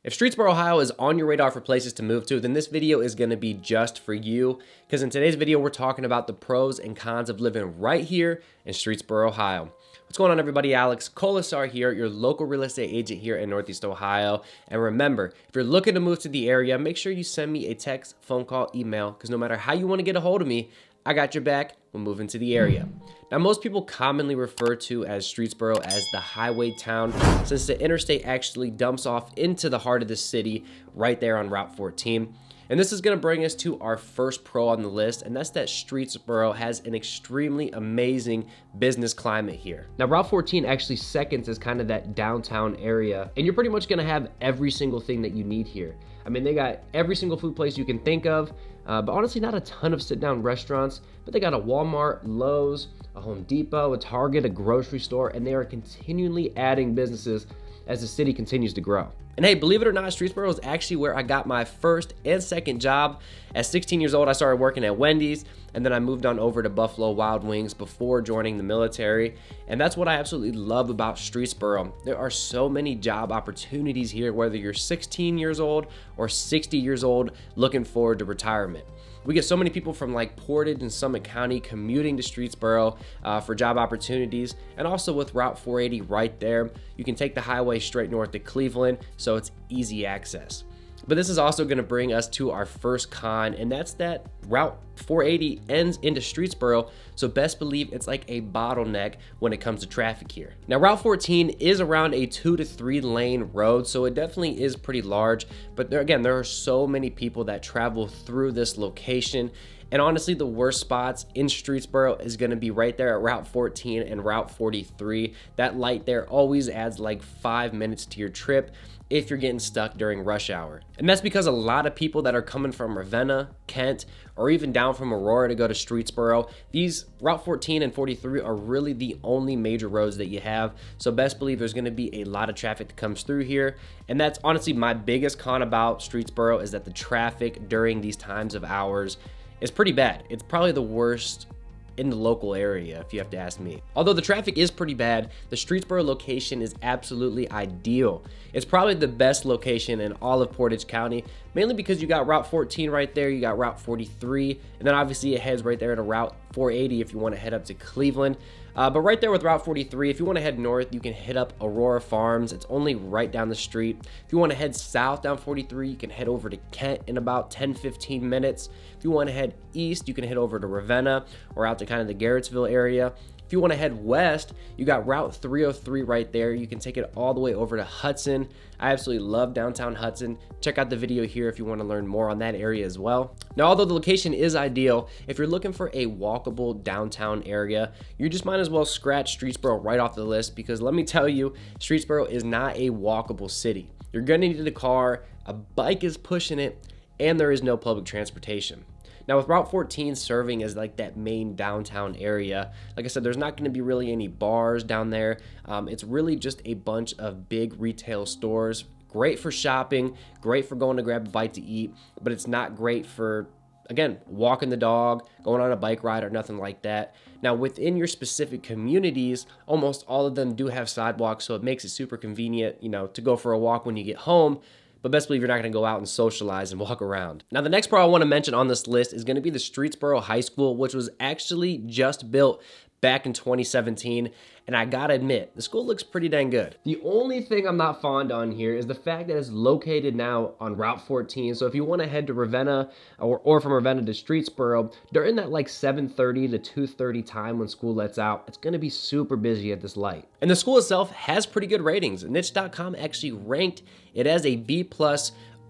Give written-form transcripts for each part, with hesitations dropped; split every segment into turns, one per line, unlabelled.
If Streetsboro, Ohio is on your radar for places to move to, then this video is going to be just for you, because in today's video, we're talking about the pros and cons of living right here in Streetsboro, Ohio. What's going on, everybody? Alex Kolesar here, your local real estate agent here in Northeast Ohio. And remember, if you're looking to move to the area, make sure you send me a text, phone call, email, because no matter how you want to get a hold of me, I got your back when moving to the area. Now, most people commonly refer to as Streetsboro as the highway town, since the interstate actually dumps off into the heart of the city right there on Route 14. And this is going to bring us to our first pro on the list, and that's that Streetsboro has an extremely amazing business climate here. Now, Route 14 actually seconds as kind of that downtown area, and you're pretty much going to have every single thing that you need here. I mean, they got every single food place you can think of, but honestly, not a ton of sit-down restaurants, but they got a Walmart, Lowe's, a Home Depot, a Target, a grocery store, and they are continually adding businesses as the city continues to grow. And hey, believe it or not, Streetsboro is actually where I got my first and second job. At 16 years old, I started working at Wendy's, and then I moved on over to Buffalo Wild Wings before joining the military. And that's what I absolutely love about Streetsboro. There are so many job opportunities here, whether you're 16 years old or 60 years old looking forward to retirement. We get so many people from like Portage and Summit County commuting to Streetsboro for job opportunities. And also with Route 480 right there, you can take the highway straight north to Cleveland, so it's easy access. But this is also going to bring us to our first con, and that's that Route 480 ends into Streetsboro, so best believe it's like a bottleneck when it comes to traffic here. Now, Route 14 is around a 2 to 3 lane road, so it definitely is pretty large, but there are so many people that travel through this location. And honestly, the worst spots in Streetsboro is going to be right there at Route 14 and Route 43. That light there always adds like 5 minutes to your trip if you're getting stuck during rush hour. And that's because a lot of people that are coming from Ravenna, Kent, or even down from Aurora to go to Streetsboro, these Route 14 and 43 are really the only major roads that you have. So best believe there's gonna be a lot of traffic that comes through here. And that's honestly my biggest con about Streetsboro, is that the traffic during these times of hours is pretty bad. It's probably the worst in the local area, if you have to ask me. Although the traffic is pretty bad, the Streetsboro location is absolutely ideal. It's probably the best location in all of Portage County, mainly because you got Route 14 right there, you got Route 43, and then obviously it heads right there to Route 480 if you want to head up to Cleveland. But right there with Route 43, if you want to head north, you can hit up Aurora Farms. It's only right down the street. If you want to head south down 43, you can head over to Kent in about 10-15 minutes. If you want to head east, you can head over to Ravenna or out to kind of the Garrettsville area. If you want to head west, you got Route 303 right there. You can take it all the way over to Hudson. I absolutely love downtown Hudson. Check out the video here if you want to learn more on that area as well. Now, although the location is ideal, if you're looking for a walkable downtown area, you just might as well scratch Streetsboro right off the list, because let me tell you, Streetsboro is not a walkable city. You're gonna need a car, a bike is pushing it, and there is no public transportation. Now, with Route 14 serving as like that main downtown area, like I said, there's not going to be really any bars down there. It's really just a bunch of big retail stores. Great for shopping, great for going to grab a bite to eat, but it's not great for, again, walking the dog, going on a bike ride, or nothing like that. Now, within your specific communities, almost all of them do have sidewalks, so it makes it super convenient, to go for a walk when you get home. But best believe you're not going to go out and socialize and walk around. Now, the next pro I want to mention on this list is going to be the Streetsboro High School, which was actually just built back in 2017, and I gotta admit, the school looks pretty dang good. The only thing I'm not fond on here is the fact that it's located now on Route 14, so if you want to head to Ravenna or from Ravenna to Streetsboro, during that like 7:30 to 2:30 time when school lets out, it's gonna be super busy at this light. And the school itself has pretty good ratings. Niche.com actually ranked it as a B+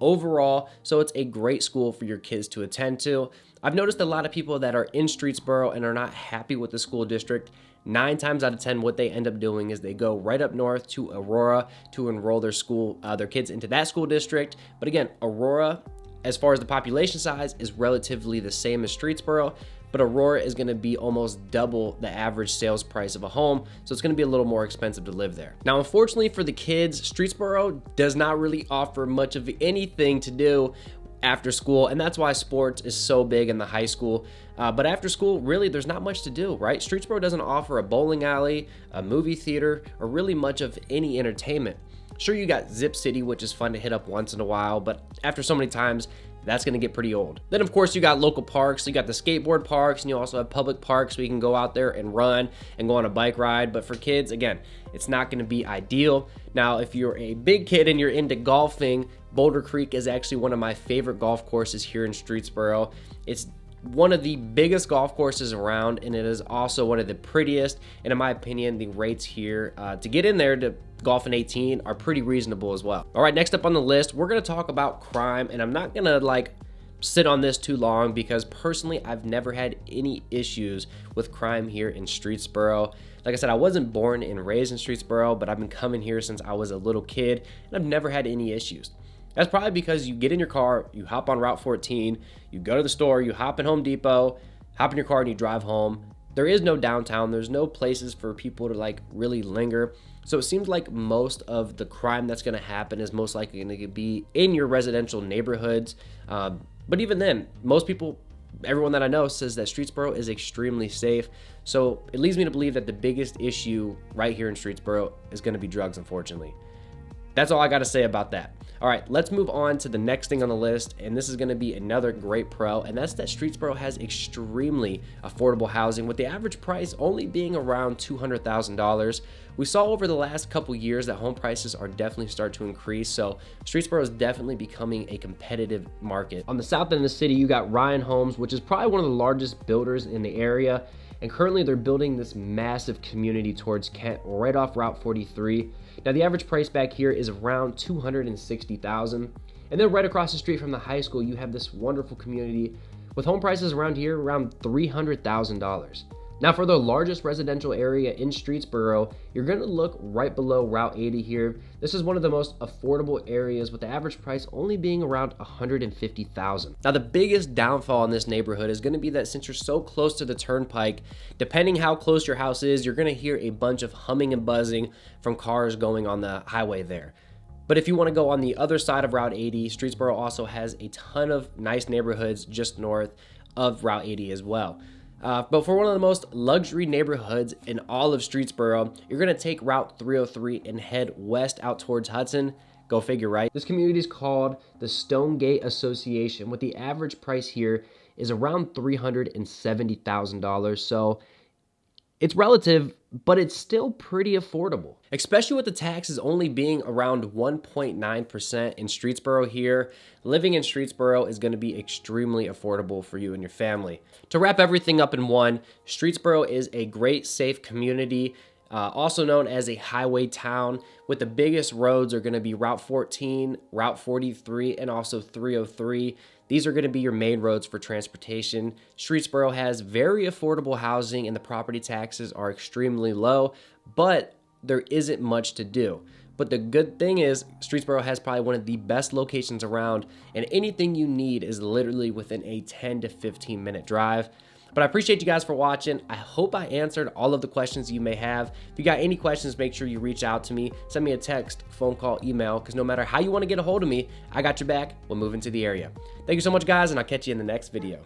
overall, so it's a great school for your kids to attend to. I've noticed a lot of people that are in Streetsboro and are not happy with the school district. 9 times out of 10, what they end up doing is they go right up north to Aurora to enroll their kids into that school district. But again, Aurora, as far as the population size, is relatively the same as Streetsboro, but Aurora is going to be almost double the average sales price of a home, so it's going to be a little more expensive to live there. Now, unfortunately for the kids, Streetsboro does not really offer much of anything to do after school, and that's why sports is so big in the high school. But after school, really, there's not much to do, right? Streetsboro doesn't offer a bowling alley, a movie theater, or really much of any entertainment. Sure, you got Zip City, which is fun to hit up once in a while, but after so many times, that's going to get pretty old. Then of course you got local parks. You got the skateboard parks, and you also have public parks where you can go out there and run and go on a bike ride. But for kids, again, it's not going to be ideal. Now, if you're a big kid and you're into golfing, Boulder Creek is actually one of my favorite golf courses here in Streetsboro. It's one of the biggest golf courses around, and it is also one of the prettiest. And in my opinion, the rates here to get in there to golf in 18 are pretty reasonable as well. All right, next up on the list, we're gonna talk about crime, and I'm not gonna sit on this too long because personally, I've never had any issues with crime here in Streetsboro. Like I said, I wasn't born and raised in Streetsboro, but I've been coming here since I was a little kid, and I've never had any issues. That's probably because you get in your car, you hop on Route 14, you go to the store, you hop in Home Depot, hop in your car and you drive home. There is no downtown. There's no places for people to really linger. So it seems like most of the crime that's going to happen is most likely going to be in your residential neighborhoods. But even then, most people, everyone that I know says that Streetsboro is extremely safe. So it leads me to believe that the biggest issue right here in Streetsboro is going to be drugs, unfortunately. That's all I got to say about that. All right, let's move on to the next thing on the list, and this is going to be another great pro, and that's that Streetsboro has extremely affordable housing, with the average price only being around $200,000. We saw over the last couple years that home prices are definitely starting to increase, so Streetsboro is definitely becoming a competitive market. On the south end of the city, you got Ryan Homes, which is probably one of the largest builders in the area, and currently they're building this massive community towards Kent right off Route 43. Now the average price back here is around $260,000. And then right across the street from the high school, you have this wonderful community with home prices around here around $300,000. Now for the largest residential area in Streetsboro, you're gonna look right below Route 80 here. This is one of the most affordable areas with the average price only being around $150,000. Now the biggest downfall in this neighborhood is gonna be that since you're so close to the turnpike, depending how close your house is, you're gonna hear a bunch of humming and buzzing from cars going on the highway there. But if you want to go on the other side of Route 80, Streetsboro also has a ton of nice neighborhoods just north of Route 80 as well. But for one of the most luxury neighborhoods in all of Streetsboro, you're going to take Route 303 and head west out towards Hudson. Go figure, right? This community is called the Stonegate Association, with the average price here is around $370,000. So it's relative, but it's still pretty affordable, especially with the taxes only being around 1.9% in Streetsboro here. Living in Streetsboro is going to be extremely affordable for you and your family. To wrap everything up in one, Streetsboro is a great, safe community, also known as a highway town, with the biggest roads are going to be Route 14, Route 43, and also 303. These are going to be your main roads for transportation. Streetsboro has very affordable housing and the property taxes are extremely low, but there isn't much to do. But the good thing is Streetsboro has probably one of the best locations around, and anything you need is literally within a 10 to 15 minute drive. But I appreciate you guys for watching. I hope I answered all of the questions you may have. If you got any questions, make sure you reach out to me. Send me a text, phone call, email, because no matter how you want to get a hold of me, I got your back when moving to the area. Thank you so much, guys, and I'll catch you in the next video.